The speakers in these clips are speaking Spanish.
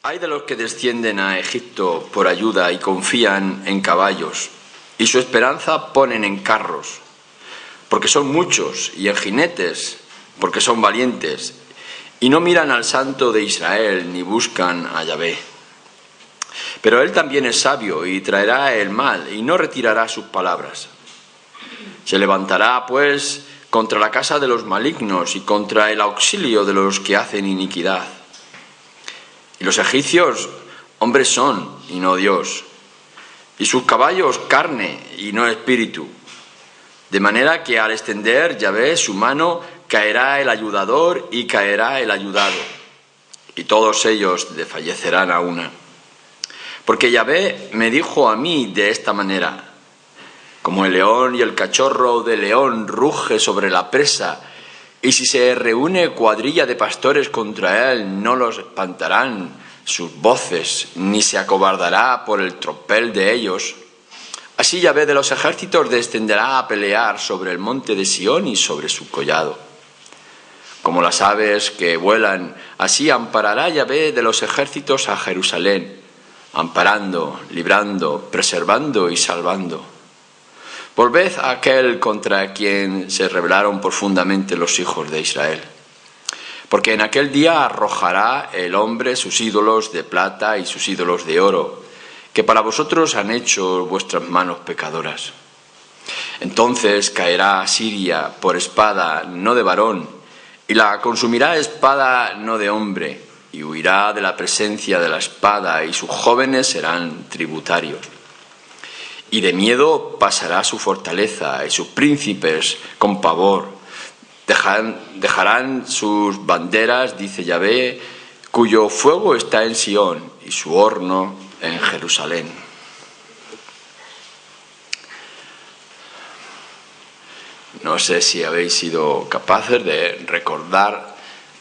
Hay de los que descienden a Egipto por ayuda y confían en caballos, y su esperanza ponen en carros, porque son muchos, y en jinetes, porque son valientes, y no miran al Santo de Israel, ni buscan a Yahvé. Pero él también es sabio, y traerá el mal, y no retirará sus palabras. Se levantará, pues, contra la casa de los malignos, y contra el auxilio de los que hacen iniquidad. Y los egipcios, hombres son, y no Dios, y sus caballos, carne, y no espíritu. De manera que al extender Yahvé su mano, caerá el ayudador y caerá el ayudado, y todos ellos desfallecerán a una. Porque Yahvé me dijo a mí de esta manera: como el león y el cachorro de león ruge sobre la presa, y si se reúne cuadrilla de pastores contra él, no los espantarán sus voces, ni se acobardará por el tropel de ellos. Así Yahvé de los ejércitos descenderá a pelear sobre el monte de Sión y sobre su collado. Como las aves que vuelan, así amparará Yahvé de los ejércitos a Jerusalén, amparando, librando, preservando y salvando. Volved a aquel contra quien se rebelaron profundamente los hijos de Israel. Porque en aquel día arrojará el hombre sus ídolos de plata y sus ídolos de oro, que para vosotros han hecho vuestras manos pecadoras. Entonces caerá Asiria por espada no de varón, y la consumirá espada no de hombre, y huirá de la presencia de la espada, y sus jóvenes serán tributarios. Y de miedo pasará su fortaleza, y sus príncipes con pavor. Dejarán sus banderas, dice Yahvé, cuyo fuego está en Sión, y su horno en Jerusalén. No sé si habéis sido capaces de recordar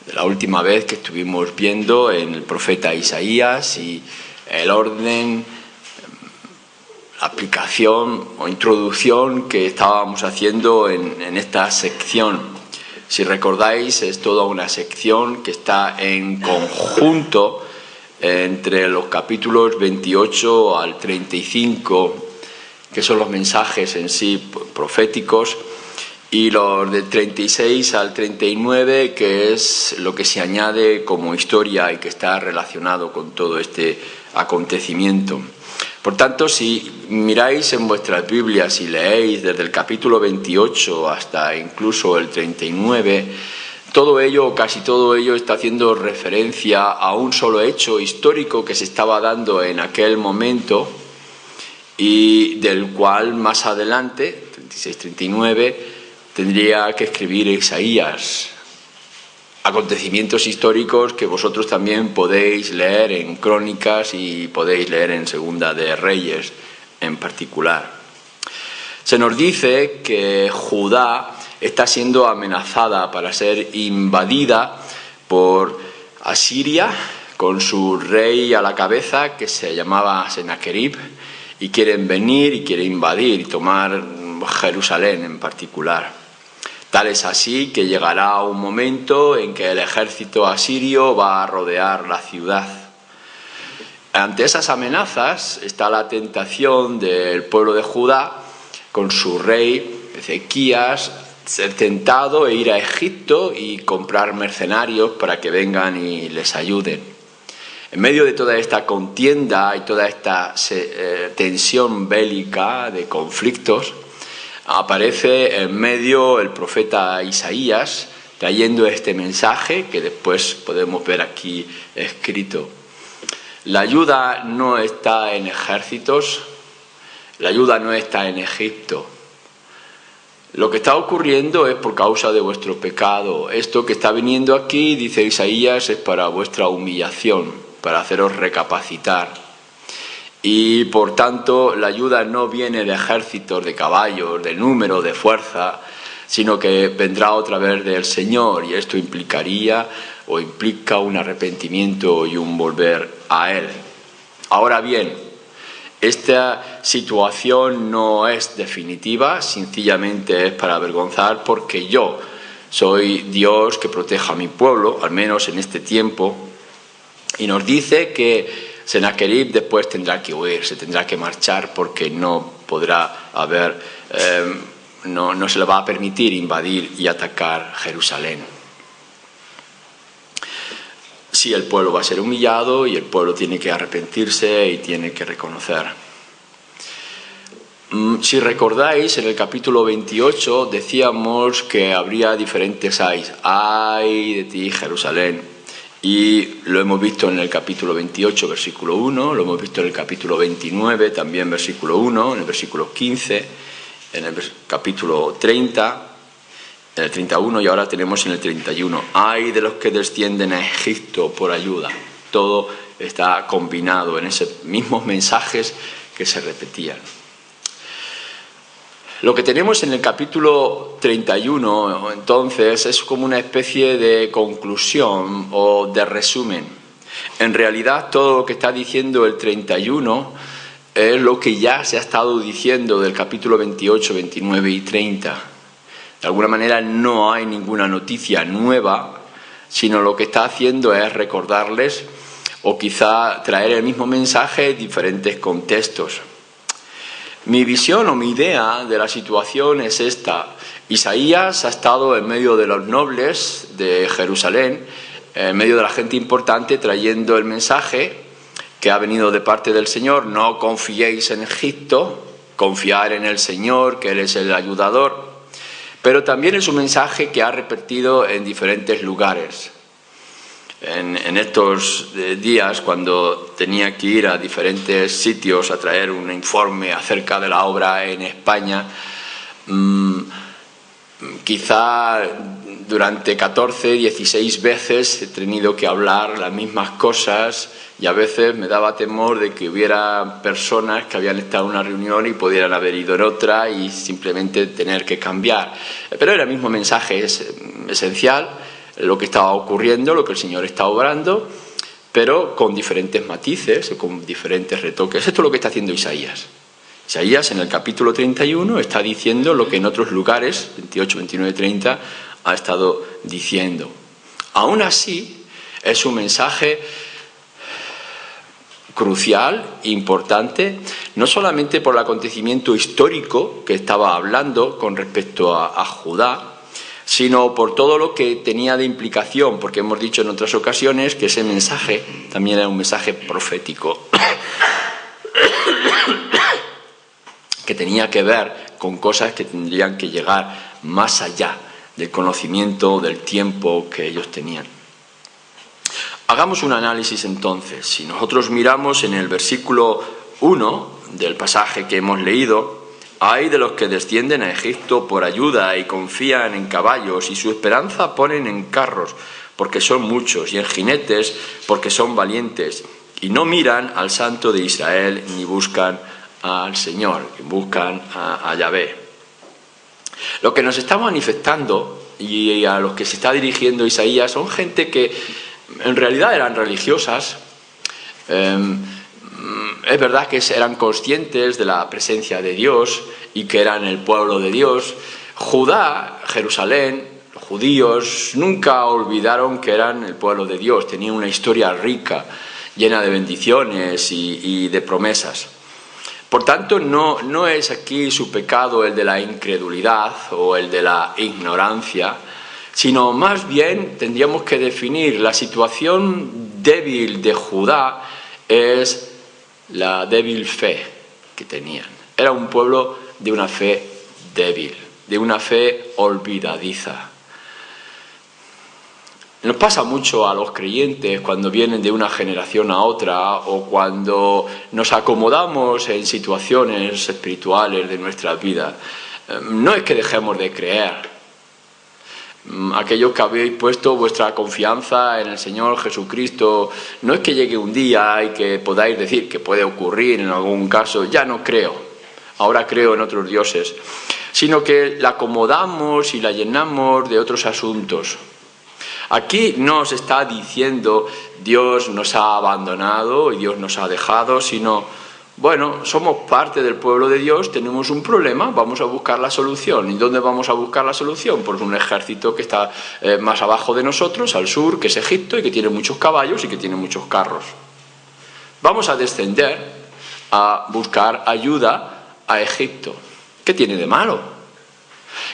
de la última vez que estuvimos viendo en el profeta Isaías y el orden, la aplicación o introducción que estábamos haciendo en esta sección. Si recordáis, es toda una sección que está en conjunto entre los capítulos 28 al 35, que son los mensajes en sí proféticos, y los de 36 al 39, que es lo que se añade como historia y que está relacionado con todo este acontecimiento. Por tanto, si miráis en vuestras Biblias y leéis desde el capítulo 28 hasta incluso el 39, todo ello, o casi todo ello, está haciendo referencia a un solo hecho histórico que se estaba dando en aquel momento y del cual más adelante, 36-39, tendría que escribir Isaías. Acontecimientos históricos que vosotros también podéis leer en Crónicas y podéis leer en Segunda de Reyes en particular. Se nos dice que Judá está siendo amenazada para ser invadida por Asiria, con su rey a la cabeza, que se llamaba Sennacherib, y quieren venir y quieren invadir y tomar Jerusalén en particular. Tal es así que llegará un momento en que el ejército asirio va a rodear la ciudad. Ante esas amenazas está la tentación del pueblo de Judá, con su rey Ezequías, ser tentado e ir a Egipto y comprar mercenarios para que vengan y les ayuden. En medio de toda esta contienda y toda esta tensión bélica de conflictos, aparece en medio el profeta Isaías trayendo este mensaje que después podemos ver aquí escrito. La ayuda no está en ejércitos, la ayuda no está en Egipto. Lo que está ocurriendo es por causa de vuestro pecado. Esto que está viniendo aquí, dice Isaías, es para vuestra humillación, para haceros recapacitar. Y por tanto la ayuda no viene de ejércitos, de caballos, de número, de fuerza, sino que vendrá otra vez del Señor, y esto implica un arrepentimiento y un volver a Él. Ahora bien, esta situación no es definitiva, sencillamente es para avergonzar, porque yo soy Dios que proteja a mi pueblo, al menos en este tiempo. Y nos dice que Sennacherib después tendrá que huir, se tendrá que marchar porque no podrá haber, no se le va a permitir invadir y atacar Jerusalén. Sí, el pueblo va a ser humillado y el pueblo tiene que arrepentirse y tiene que reconocer. Si recordáis, en el capítulo 28 decíamos que habría diferentes ayes. ¡Ay de ti, Jerusalén! Y lo hemos visto en el capítulo 28, versículo 1, lo hemos visto en el capítulo 29, también versículo 1, en el versículo 15, en el capítulo 30, en el 31 y ahora tenemos en el 31. ¡Ay de los que descienden a Egipto por ayuda! Todo está combinado en esos mismos mensajes que se repetían. Lo que tenemos en el capítulo 31, entonces, es como una especie de conclusión o de resumen. En realidad, todo lo que está diciendo el 31 es lo que ya se ha estado diciendo del capítulo 28, 29 y 30. De alguna manera no hay ninguna noticia nueva, sino lo que está haciendo es recordarles o quizá traer el mismo mensaje en diferentes contextos. Mi visión o mi idea de la situación es esta. Isaías ha estado en medio de los nobles de Jerusalén, en medio de la gente importante, trayendo el mensaje que ha venido de parte del Señor: no confiéis en Egipto, confiar en el Señor, que Él es el ayudador. Pero también es un mensaje que ha repetido en diferentes lugares. En estos días, cuando tenía que ir a diferentes sitios a traer un informe acerca de la obra en España, quizá durante 14, 16 veces he tenido que hablar las mismas cosas y a veces me daba temor de que hubiera personas que habían estado en una reunión y pudieran haber ido en otra y simplemente tener que cambiar. Pero era el mismo mensaje, es esencial lo que estaba ocurriendo, lo que el Señor está obrando, pero con diferentes matices, con diferentes retoques. Esto es lo que está haciendo Isaías. Isaías en el capítulo 31 está diciendo lo que en otros lugares, 28, 29, 30, ha estado diciendo. Aún así, es un mensaje crucial, importante, no solamente por el acontecimiento histórico que estaba hablando con respecto a Judá, sino por todo lo que tenía de implicación, porque hemos dicho en otras ocasiones que ese mensaje también era un mensaje profético, que tenía que ver con cosas que tendrían que llegar más allá del conocimiento del tiempo que ellos tenían. Hagamos un análisis entonces. Si nosotros miramos en el versículo 1 del pasaje que hemos leído: «Ay de los que descienden a Egipto por ayuda y confían en caballos, y su esperanza ponen en carros, porque son muchos, y en jinetes, porque son valientes, y no miran al Santo de Israel, ni buscan al Señor», buscan a Yahvé. Lo que nos está manifestando, y a los que se está dirigiendo Isaías, son gente que en realidad eran religiosas. Es verdad que eran conscientes de la presencia de Dios y que eran el pueblo de Dios. Judá, Jerusalén, los judíos nunca olvidaron que eran el pueblo de Dios. Tenían una historia rica, llena de bendiciones y de promesas. Por tanto, no es aquí su pecado el de la incredulidad o el de la ignorancia, sino más bien tendríamos que definir la situación débil de Judá es la débil fe que tenían. Era un pueblo de una fe débil, de una fe olvidadiza. Nos pasa mucho a los creyentes cuando vienen de una generación a otra o cuando nos acomodamos en situaciones espirituales de nuestra vida. No es que dejemos de creer. Aquellos que habéis puesto vuestra confianza en el Señor Jesucristo, no es que llegue un día y que podáis decir, que puede ocurrir en algún caso, ya no creo, ahora creo en otros dioses, sino que la acomodamos y la llenamos de otros asuntos. Aquí no se está diciendo Dios nos ha abandonado y Dios nos ha dejado, sino Bueno, somos parte del pueblo de Dios, tenemos un problema, vamos a buscar la solución. ¿Y dónde vamos a buscar la solución? Pues un ejército que está más abajo de nosotros, al sur, que es Egipto, y que tiene muchos caballos y que tiene muchos carros. Vamos a descender a buscar ayuda a Egipto. ¿Qué tiene de malo?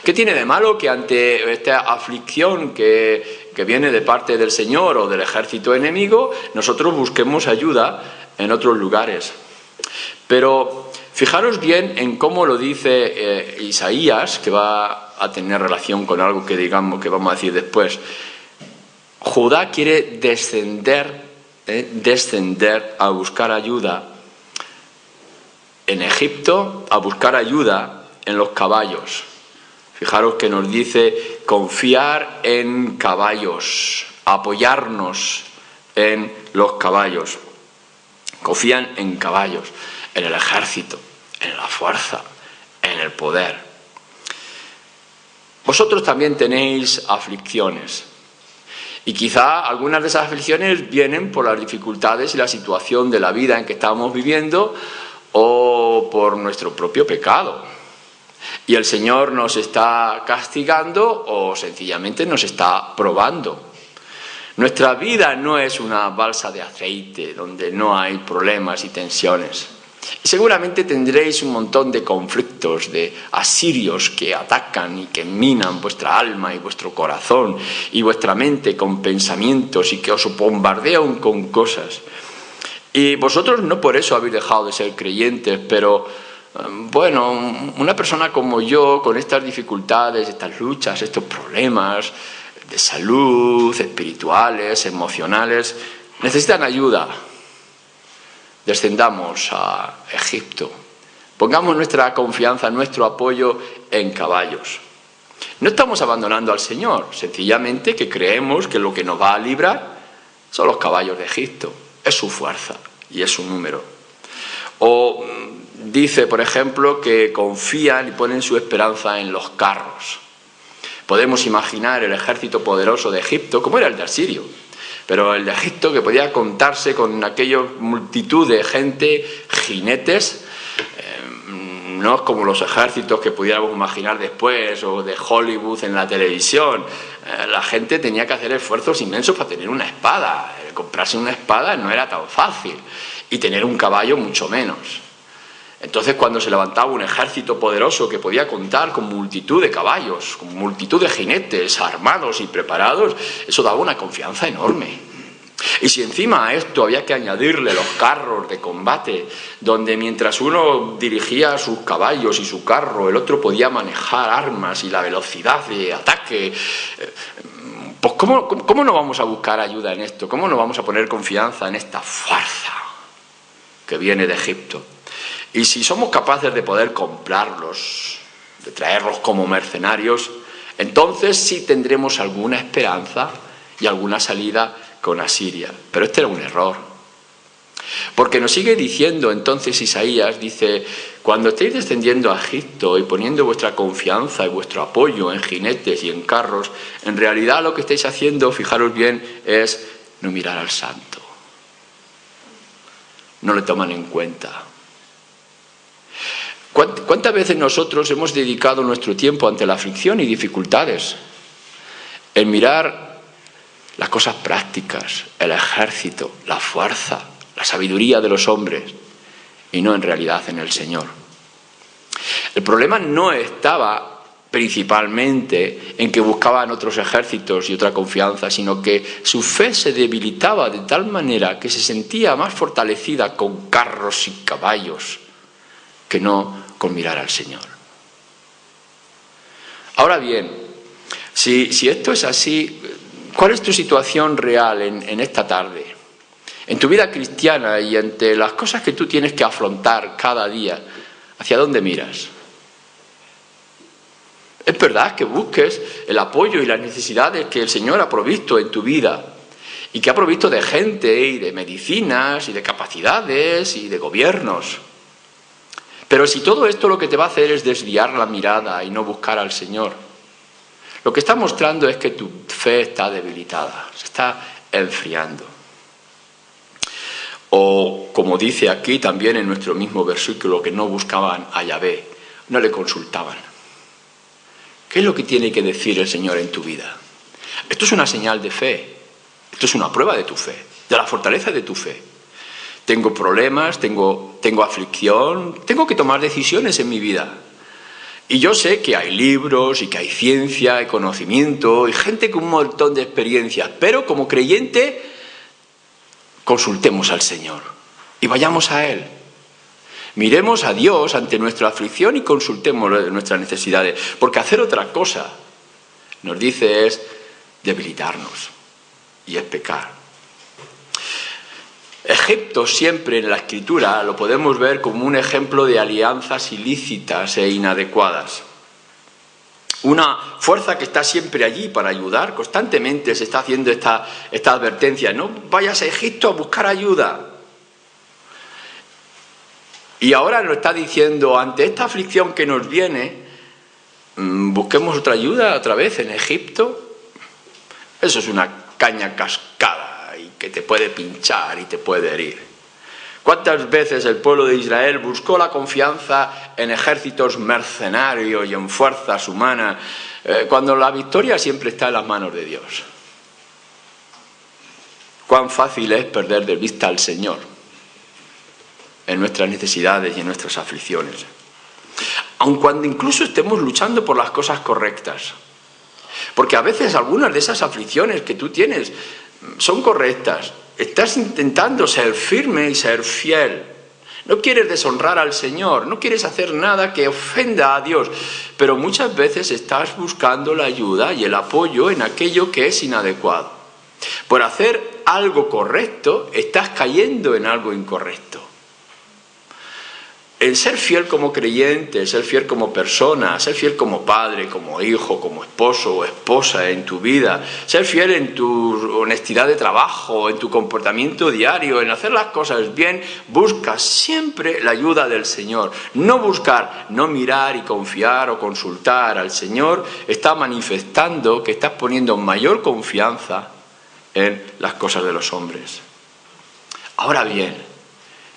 ¿Qué tiene de malo que ante esta aflicción que viene de parte del Señor o del ejército enemigo, nosotros busquemos ayuda en otros lugares? Pero fijaros bien en cómo lo dice Isaías, que va a tener relación con algo que vamos a decir después. Judá quiere descender a buscar ayuda en Egipto, a buscar ayuda en los caballos. Fijaros que nos dice confiar en caballos, apoyarnos en los caballos. Confían en caballos, en el ejército, en la fuerza, en el poder. Vosotros también tenéis aflicciones. Y quizá algunas de esas aflicciones vienen por las dificultades y la situación de la vida en que estamos viviendo o por nuestro propio pecado. Y el Señor nos está castigando o sencillamente nos está probando. Nuestra vida no es una balsa de aceite donde no hay problemas y tensiones. Y seguramente tendréis un montón de conflictos, de asirios que atacan y que minan vuestra alma y vuestro corazón y vuestra mente con pensamientos y que os bombardean con cosas. Y vosotros no por eso habéis dejado de ser creyentes, pero bueno, una persona como yo, con estas dificultades, estas luchas, estos problemas de salud, espirituales, emocionales, necesitan ayuda. Descendamos a Egipto. Pongamos nuestra confianza, nuestro apoyo en caballos. No estamos abandonando al Señor, sencillamente que creemos que lo que nos va a librar son los caballos de Egipto. Es su fuerza y es su número. O dice, por ejemplo, que confían y ponen su esperanza en los carros. Podemos imaginar el ejército poderoso de Egipto, como era el de Asirio, pero el de Egipto que podía contarse con aquella multitud de gente, jinetes, no es como los ejércitos que pudiéramos imaginar después o de Hollywood en la televisión. La gente tenía que hacer esfuerzos inmensos para tener una espada. Comprarse una espada no era tan fácil y tener un caballo mucho menos. Entonces, cuando se levantaba un ejército poderoso que podía contar con multitud de caballos, con multitud de jinetes armados y preparados, eso daba una confianza enorme. Y si encima a esto había que añadirle los carros de combate, donde mientras uno dirigía sus caballos y su carro, el otro podía manejar armas y la velocidad de ataque, pues ¿cómo no vamos a buscar ayuda en esto? ¿Cómo no vamos a poner confianza en esta fuerza que viene de Egipto? Y si somos capaces de poder comprarlos, de traerlos como mercenarios, entonces sí tendremos alguna esperanza y alguna salida con Asiria. Pero este era un error. Porque nos sigue diciendo entonces Isaías, dice, cuando estéis descendiendo a Egipto y poniendo vuestra confianza y vuestro apoyo en jinetes y en carros, en realidad lo que estáis haciendo, fijaros bien, es no mirar al santo. No le toman en cuenta. ¿Cuántas veces nosotros hemos dedicado nuestro tiempo ante la aflicción y dificultades en mirar las cosas prácticas, el ejército, la fuerza, la sabiduría de los hombres y no en realidad en el Señor? El problema no estaba principalmente en que buscaban otros ejércitos y otra confianza, sino que su fe se debilitaba de tal manera que se sentía más fortalecida con carros y caballos que no con mirar al Señor. Ahora bien, si esto es así, ¿cuál es tu situación real en esta tarde? En tu vida cristiana y ante las cosas que tú tienes que afrontar cada día, ¿hacia dónde miras? Es verdad que busques el apoyo y las necesidades que el Señor ha provisto en tu vida y que ha provisto de gente y de medicinas y de capacidades y de gobiernos. Pero si todo esto lo que te va a hacer es desviar la mirada y no buscar al Señor, lo que está mostrando es que tu fe está debilitada, se está enfriando. O o como dice aquí también en nuestro mismo versículo, que no buscaban a Yahvé, no le consultaban. ¿Qué es lo que tiene que decir el Señor en tu vida? Esto es una señal de fe, esto es una prueba de tu fe, de la fortaleza de tu fe. Tengo problemas, tengo aflicción, tengo que tomar decisiones en mi vida. Y yo sé que hay libros y que hay ciencia, hay conocimiento y gente con un montón de experiencias, pero como creyente consultemos al Señor y vayamos a Él. Miremos a Dios ante nuestra aflicción y consultemos nuestras necesidades, porque hacer otra cosa, nos dice, es debilitarnos y es pecar. Egipto siempre en la Escritura lo podemos ver como un ejemplo de alianzas ilícitas e inadecuadas. Una fuerza que está siempre allí para ayudar, constantemente se está haciendo esta advertencia, no vayas a Egipto a buscar ayuda. Y ahora nos está diciendo, ante esta aflicción que nos viene, busquemos otra ayuda otra vez en Egipto. Eso es una caña cascada y que te puede pinchar y te puede herir. ¿Cuántas veces el pueblo de Israel buscó la confianza en ejércitos mercenarios y en fuerzas humanas, cuando la victoria siempre está en las manos de Dios? Cuán fácil es perder de vista al Señor en nuestras necesidades y en nuestras aflicciones, aun cuando incluso estemos luchando por las cosas correctas. Porque a veces algunas de esas aflicciones que tú tienes son correctas. Estás intentando ser firme y ser fiel. No quieres deshonrar al Señor, no quieres hacer nada que ofenda a Dios, pero muchas veces estás buscando la ayuda y el apoyo en aquello que es inadecuado. Por hacer algo correcto, estás cayendo en algo incorrecto. El ser fiel como creyente, ser fiel como persona, ser fiel como padre, como hijo, como esposo o esposa en tu vida, ser fiel en tu honestidad de trabajo, en tu comportamiento diario, en hacer las cosas bien, busca siempre la ayuda del Señor. No buscar, no mirar y confiar o consultar al Señor está manifestando que estás poniendo mayor confianza en las cosas de los hombres. Ahora bien,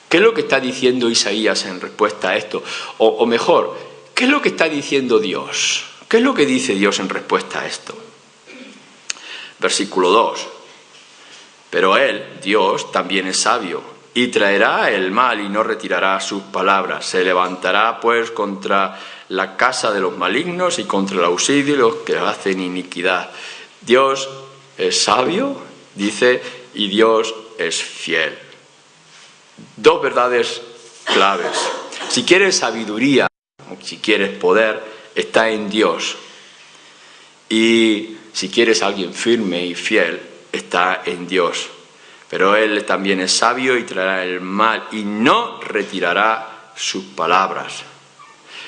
¿qué es lo que está diciendo Isaías en respuesta a esto? O mejor, ¿qué es lo que está diciendo Dios? ¿Qué es lo que dice Dios en respuesta a esto? Versículo 2. Pero Él, Dios, también es sabio, y traerá el mal y no retirará sus palabras. Se levantará, pues, contra la casa de los malignos y contra el auxilio de los que hacen iniquidad. Dios es sabio, dice, y Dios es fiel. Dos verdades claves. Si quieres sabiduría, si quieres poder, está en Dios. Y si quieres alguien firme y fiel, está en Dios. Pero Él también es sabio y traerá el mal y no retirará sus palabras.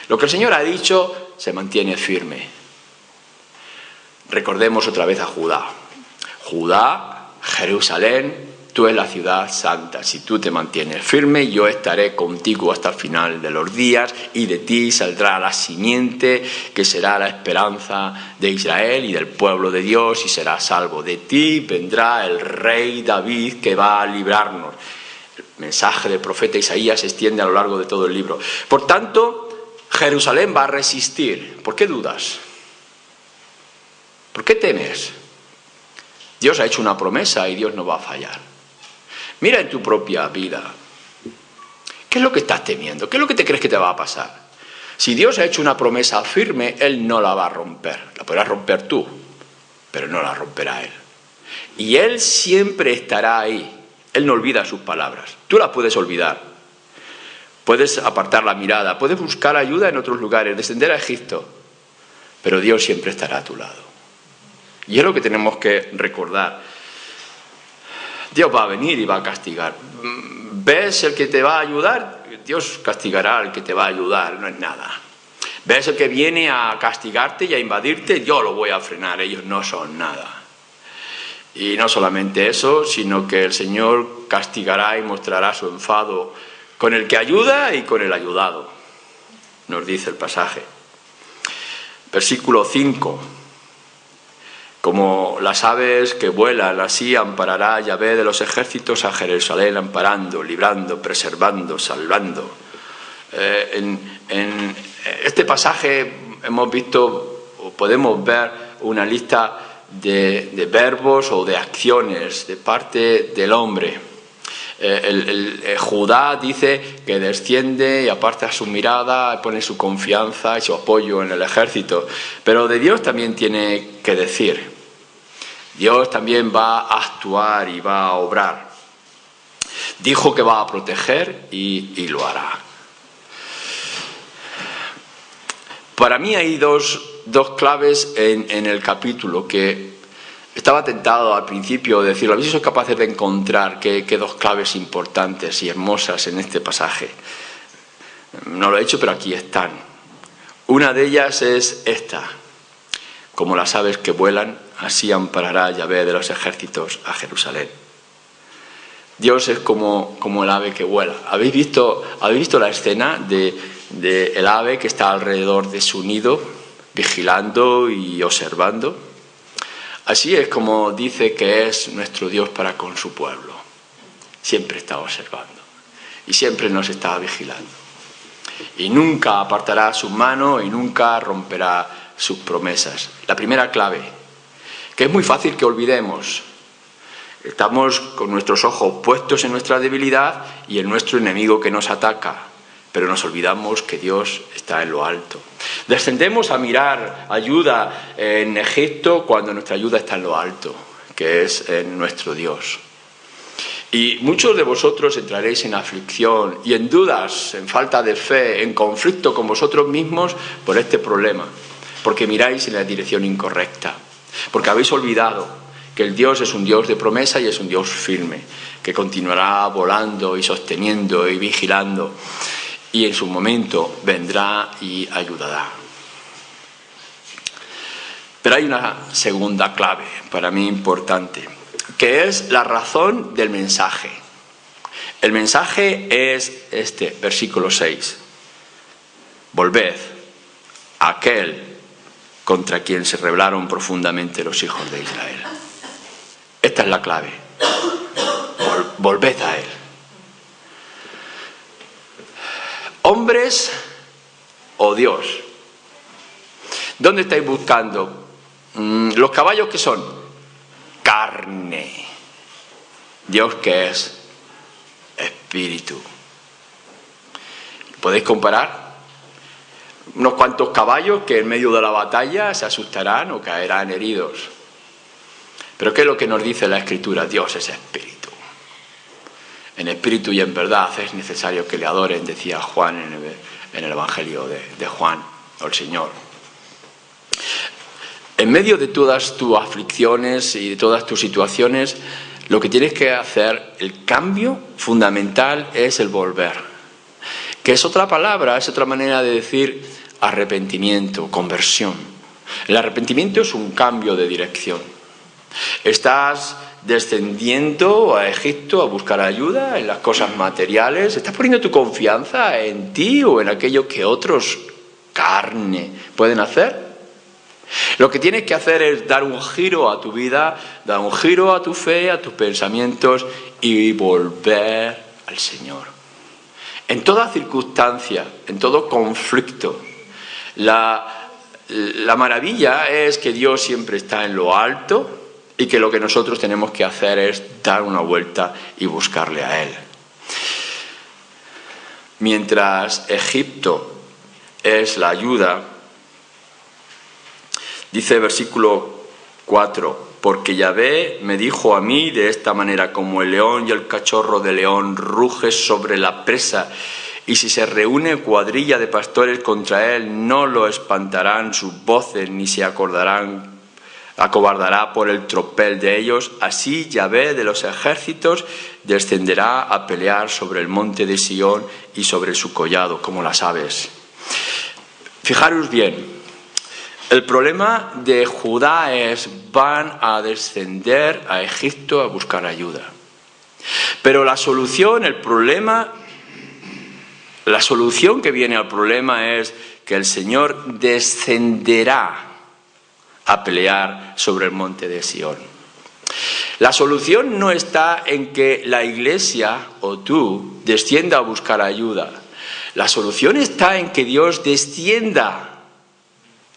Lo que el Señor ha dicho se mantiene firme. Recordemos otra vez a Judá. Judá, Jerusalén, tú eres la ciudad santa. Si tú te mantienes firme, yo estaré contigo hasta el final de los días y de ti saldrá la simiente que será la esperanza de Israel y del pueblo de Dios y será salvo. De ti vendrá el rey David que va a librarnos. El mensaje del profeta Isaías se extiende a lo largo de todo el libro. Por tanto, Jerusalén va a resistir. ¿Por qué dudas? ¿Por qué temes? Dios ha hecho una promesa y Dios no va a fallar. Mira en tu propia vida. ¿Qué es lo que estás temiendo? ¿Qué es lo que te crees que te va a pasar? Si Dios ha hecho una promesa firme, Él no la va a romper. La podrás romper tú, pero no la romperá Él. Y Él siempre estará ahí. Él no olvida sus palabras. Tú las puedes olvidar. Puedes apartar la mirada, puedes buscar ayuda en otros lugares, descender a Egipto. Pero Dios siempre estará a tu lado. Y es lo que tenemos que recordar. Dios va a venir y va a castigar. ¿Ves el que te va a ayudar? Dios castigará al que te va a ayudar, no es nada. ¿Ves el que viene a castigarte y a invadirte? Yo lo voy a frenar, ellos no son nada. Y no solamente eso, sino que el Señor castigará y mostrará su enfado con el que ayuda y con el ayudado, nos dice el pasaje. Versículo 5. Como las aves que vuelan, así amparará Yahvé de los ejércitos a Jerusalén, amparando, librando, preservando, salvando. En este pasaje hemos visto, o podemos ver, una lista de verbos o de acciones de parte del hombre. Judá dice que desciende y aparta su mirada, pone su confianza y su apoyo en el ejército. Pero de Dios también tiene que decir. Dios también va a actuar y va a obrar. Dijo que va a proteger y lo hará. Para mí hay dos claves en el capítulo que estaba tentado al principio de decirlo. A ver si soy capaces de encontrar qué dos claves importantes y hermosas en este pasaje. No lo he hecho, pero aquí están. Una de ellas es esta. Como las aves que vuelan, así amparará Yahvé de los ejércitos a Jerusalén. Dios es como el ave que vuela. ¿Habéis visto la escena del ave que está alrededor de su nido, vigilando y observando? Así es como dice que es nuestro Dios para con su pueblo. Siempre está observando y siempre nos está vigilando. Y nunca apartará su mano y nunca romperá sus promesas. La primera clave, que es muy fácil que olvidemos. Estamos con nuestros ojos puestos en nuestra debilidad y en nuestro enemigo que nos ataca, pero nos olvidamos que Dios está en lo alto. Descendemos a mirar ayuda en Egipto cuando nuestra ayuda está en lo alto, que es en nuestro Dios. Y muchos de vosotros entraréis en aflicción y en dudas, en falta de fe, en conflicto con vosotros mismos por este problema, porque miráis en la dirección incorrecta, porque habéis olvidado que el Dios es un Dios de promesa y es un Dios firme, que continuará volando y sosteniendo y vigilando, y en su momento vendrá y ayudará. Pero hay una segunda clave, para mí importante, que es la razón del mensaje. El mensaje es este, versículo 6. Volved a aquel contra quien se rebelaron profundamente los hijos de Israel. Esta es la clave. Volved a él. ¿Hombres o Dios? ¿Dónde estáis buscando? ¿Los caballos qué son? Carne. ¿Dios qué es? Espíritu. ¿Podéis comparar? Unos cuantos caballos que en medio de la batalla se asustarán o caerán heridos. Pero ¿qué es lo que nos dice la Escritura? Dios es espíritu. En espíritu y en verdad es necesario que le adoren, decía Juan en el Evangelio de Juan, o el Señor. En medio de todas tus aflicciones y de todas tus situaciones, lo que tienes que hacer, el cambio fundamental es el volver. Que es otra palabra, es otra manera de decir arrepentimiento, conversión. El arrepentimiento es un cambio de dirección. Estás descendiendo a Egipto a buscar ayuda en las cosas materiales. ¿Estás poniendo tu confianza en ti o en aquello que otros, carne, pueden hacer? Lo que tienes que hacer es dar un giro a tu vida, dar un giro a tu fe, a tus pensamientos y volver al Señor. En toda circunstancia, en todo conflicto, la maravilla es que Dios siempre está en lo alto y que lo que nosotros tenemos que hacer es dar una vuelta y buscarle a Él. Mientras Egipto es la ayuda, dice versículo 4, porque Yahvé me dijo a mí de esta manera, como el león y el cachorro de león ruge sobre la presa, y si se reúne cuadrilla de pastores contra él, no lo espantarán sus voces, ni se acobardará por el tropel de ellos. Así Yahvé de los ejércitos descenderá a pelear sobre el monte de Sión y sobre su collado, como las aves. Fijaros bien, el problema de Judá es, van a descender a Egipto a buscar ayuda. Pero la solución que viene al problema es que el Señor descenderá a pelear sobre el monte de Sión. La solución no está en que la Iglesia o tú descienda a buscar ayuda. La solución está en que Dios descienda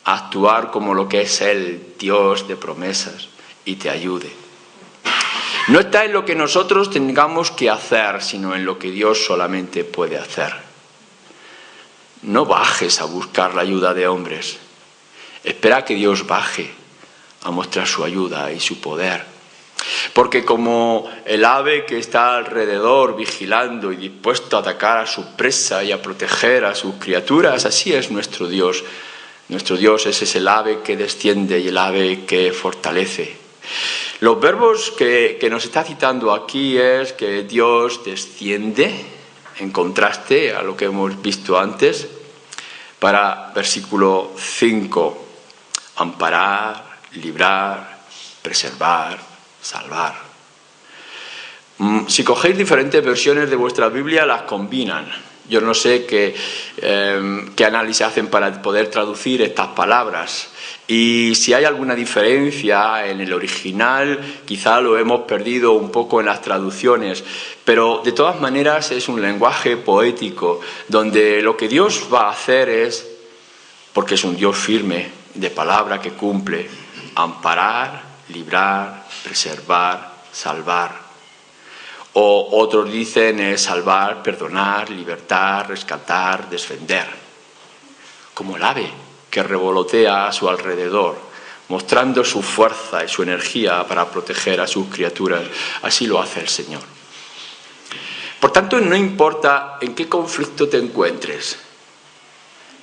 a actuar como lo que es Él, Dios de promesas, y te ayude. No está en lo que nosotros tengamos que hacer, sino en lo que Dios solamente puede hacer. No bajes a buscar la ayuda de hombres. Espera que Dios baje a mostrar su ayuda y su poder. Porque como el ave que está alrededor vigilando y dispuesto a atacar a su presa y a proteger a sus criaturas, así es nuestro Dios. Nuestro Dios es el ave que desciende y el ave que fortalece. Los verbos que nos está citando aquí es que Dios desciende, en contraste a lo que hemos visto antes, para versículo 5, amparar, librar, preservar, salvar. Si cogéis diferentes versiones de vuestra Biblia, las combinan. Yo no sé qué análisis hacen para poder traducir estas palabras. Y si hay alguna diferencia en el original, quizá lo hemos perdido un poco en las traducciones. Pero de todas maneras es un lenguaje poético, donde lo que Dios va a hacer es, porque es un Dios firme, de palabra que cumple, amparar, librar, preservar, salvar. O otros dicen salvar, perdonar, libertar, rescatar, defender. Como el ave que revolotea a su alrededor, mostrando su fuerza y su energía para proteger a sus criaturas. Así lo hace el Señor. Por tanto, no importa en qué conflicto te encuentres,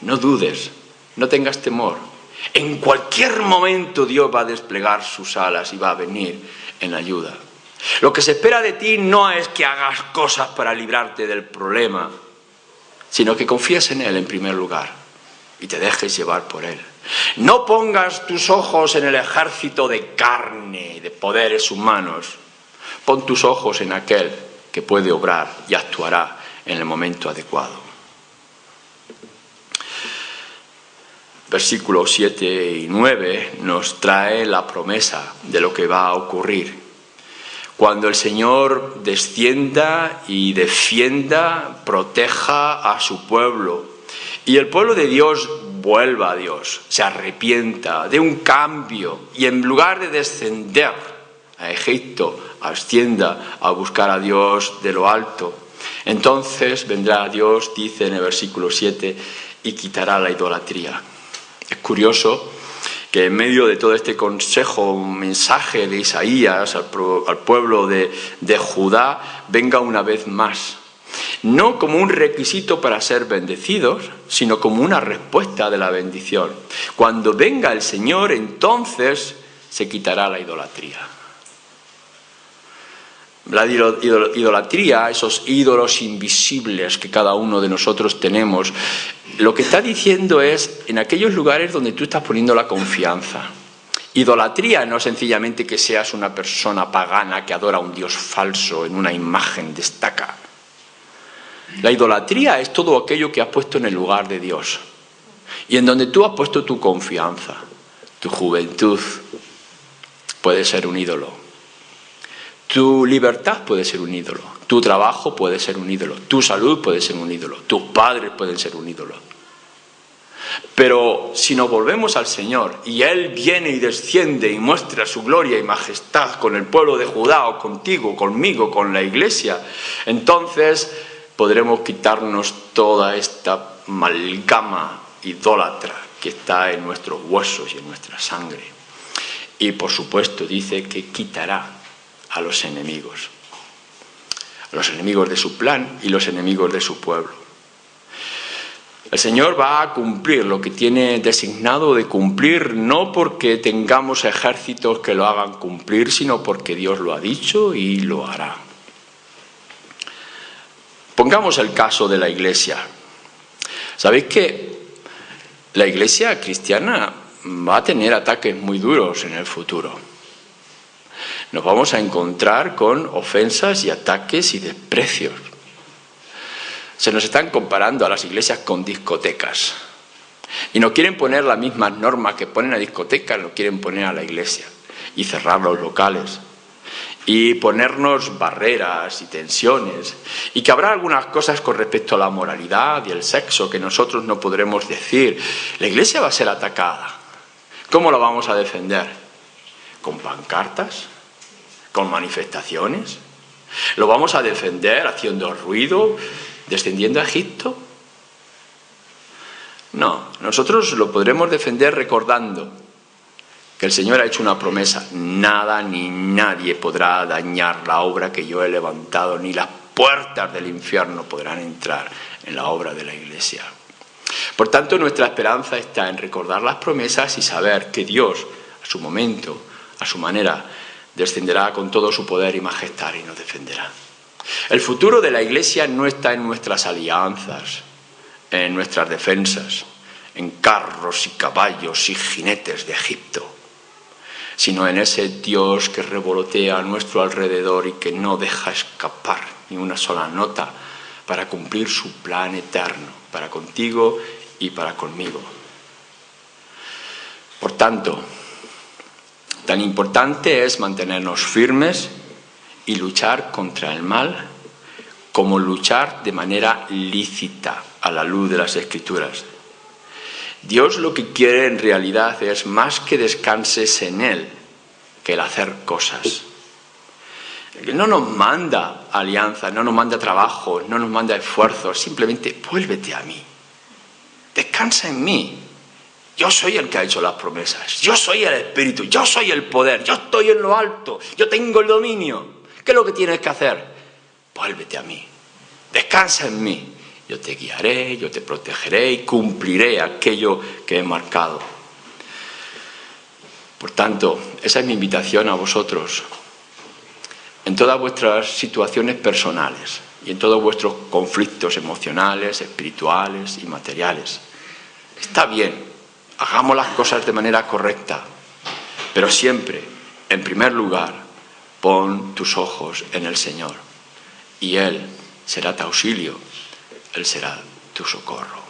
no dudes, no tengas temor. En cualquier momento Dios va a desplegar sus alas y va a venir en ayuda. Lo que se espera de ti no es que hagas cosas para librarte del problema, sino que confíes en Él en primer lugar y te dejes llevar por Él. No pongas tus ojos en el ejército de carne, de poderes humanos. Pon tus ojos en aquel que puede obrar y actuará en el momento adecuado. Versículos 7 y 9 nos trae la promesa de lo que va a ocurrir cuando el Señor descienda y defienda, proteja a su pueblo. Y el pueblo de Dios vuelva a Dios, se arrepienta, dé un cambio y en lugar de descender a Egipto, ascienda a buscar a Dios de lo alto. Entonces vendrá Dios, dice en el versículo 7, y quitará la idolatría. Es curioso que en medio de todo este consejo, un mensaje de Isaías al pueblo de Judá, venga una vez más. No como un requisito para ser bendecidos, sino como una respuesta de la bendición. Cuando venga el Señor, entonces se quitará la idolatría. La idolatría, esos ídolos invisibles que cada uno de nosotros tenemos, lo que está diciendo es en aquellos lugares donde tú estás poniendo la confianza. Idolatría no es sencillamente que seas una persona pagana que adora a un Dios falso en una imagen de estaca. La idolatría es todo aquello que has puesto en el lugar de Dios y en donde tú has puesto tu confianza. Tu juventud puede ser un ídolo. Tu libertad puede ser un ídolo, tu trabajo puede ser un ídolo, tu salud puede ser un ídolo, tus padres pueden ser un ídolo. Pero si nos volvemos al Señor y Él viene y desciende y muestra su gloria y majestad con el pueblo de Judá o contigo, conmigo, con la Iglesia, entonces podremos quitarnos toda esta amalgama idólatra que está en nuestros huesos y en nuestra sangre. Y por supuesto dice que quitará a los enemigos de su plan y los enemigos de su pueblo. El Señor va a cumplir lo que tiene designado de cumplir, no porque tengamos ejércitos que lo hagan cumplir, sino porque Dios lo ha dicho y lo hará. Pongamos el caso de la Iglesia. ¿Sabéis que la Iglesia cristiana va a tener ataques muy duros en el futuro? Nos vamos a encontrar con ofensas y ataques y desprecios. Se nos están comparando a las iglesias con discotecas. Y nos quieren poner las mismas normas que ponen a discotecas, nos quieren poner a la iglesia y cerrar los locales y ponernos barreras y tensiones, y que habrá algunas cosas con respecto a la moralidad y el sexo que nosotros no podremos decir. La iglesia va a ser atacada. ¿Cómo la vamos a defender? ¿Con pancartas? ¿Con manifestaciones? ¿Lo vamos a defender haciendo ruido, descendiendo a Egipto? No, nosotros lo podremos defender recordando que el Señor ha hecho una promesa: nada ni nadie podrá dañar la obra que yo he levantado, ni las puertas del infierno podrán entrar en la obra de la Iglesia. Por tanto, nuestra esperanza está en recordar las promesas y saber que Dios, a su momento, a su manera, descenderá con todo su poder y majestad y nos defenderá. El futuro de la Iglesia no está en nuestras alianzas, en nuestras defensas, en carros y caballos y jinetes de Egipto, sino en ese Dios que revolotea a nuestro alrededor y que no deja escapar ni una sola nota para cumplir su plan eterno, para contigo y para conmigo. Por tanto, tan importante es mantenernos firmes y luchar contra el mal como luchar de manera lícita a la luz de las Escrituras. Dios lo que quiere en realidad es más que descanses en Él que el hacer cosas. Él no nos manda alianza, no nos manda trabajo, no nos manda esfuerzos, simplemente vuélvete a mí, descansa en mí. Yo soy el que ha hecho las promesas, yo soy el Espíritu, yo soy el poder, yo estoy en lo alto, yo tengo el dominio. ¿Qué es lo que tienes que hacer? Vuélvete a mí, descansa en mí. Yo te guiaré, yo te protegeré y cumpliré aquello que he marcado. Por tanto, esa es mi invitación a vosotros. En todas vuestras situaciones personales y en todos vuestros conflictos emocionales, espirituales y materiales. Está bien, hagamos las cosas de manera correcta, pero siempre, en primer lugar, pon tus ojos en el Señor y Él será tu auxilio. Él será tu socorro.